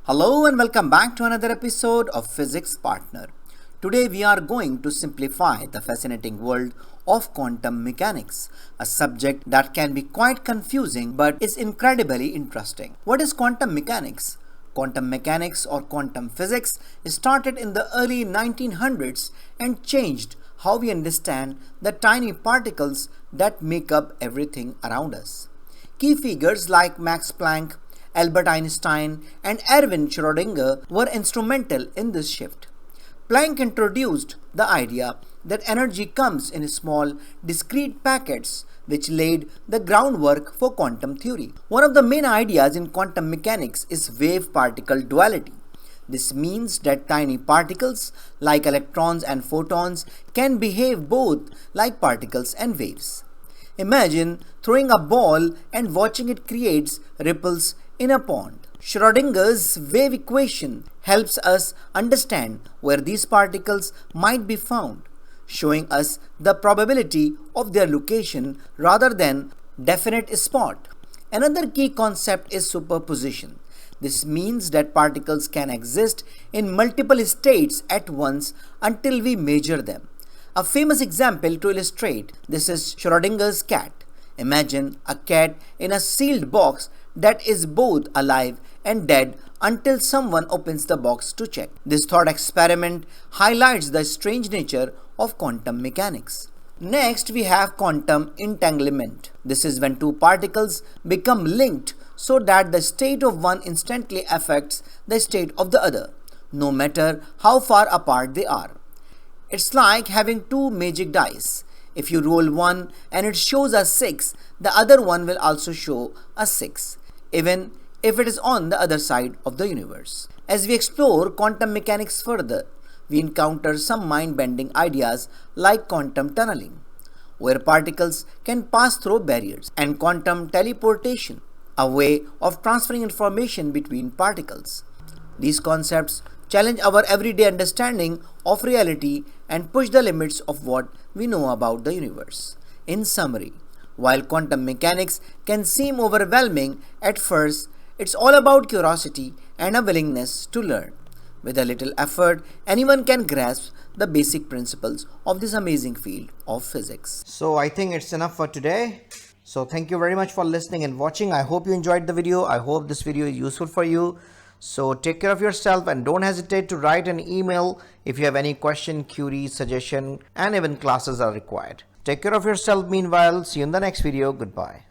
Hello and welcome back to another episode of Physics Partner. Today we are going to simplify the fascinating world of quantum mechanics, a subject that can be quite confusing but is incredibly interesting. What is quantum mechanics? Quantum mechanics or quantum physics started in the early 1900s and changed how we understand the tiny particles that make up everything around us. Key figures like Max Planck, Albert Einstein, and Erwin Schrödinger were instrumental in this shift. Planck introduced the idea that energy comes in small, discrete packets, which laid the groundwork for quantum theory. One of the main ideas in quantum mechanics is wave-particle duality. This means that tiny particles, like electrons and photons, can behave both like particles and waves. Imagine throwing a ball and watching it create ripples in a pond. Schrödinger's wave equation helps us understand where these particles might be found, showing us the probability of their location rather than definite spot. Another key concept is superposition. This means that particles can exist in multiple states at once until we measure them. A famous example to illustrate this is Schrödinger's cat. Imagine a cat in a sealed box that is both alive and dead until someone opens the box to check. This thought experiment highlights the strange nature of quantum mechanics. Next, we have quantum entanglement. This is when two particles become linked so that the state of one instantly affects the state of the other, no matter how far apart they are. It's like having two magic dice. If you roll one and it shows a 6, the other one will also show a 6, even if it is on the other side of the universe. As we explore quantum mechanics further, we encounter some mind-bending ideas like quantum tunneling, where particles can pass through barriers, and quantum teleportation, a way of transferring information between particles. These concepts challenge our everyday understanding of reality and push the limits of what we know about the universe. In summary, while quantum mechanics can seem overwhelming at first, it's all about curiosity and a willingness to learn. With a little effort, anyone can grasp the basic principles of this amazing field of physics. So I think it's enough for today. So thank you very much for listening and watching. I hope you enjoyed the video. I hope this video is useful for you. So take care of yourself and don't hesitate to write an email if you have any question, query, suggestion, and even classes are required. Take care of yourself meanwhile. See you in the next video. Goodbye.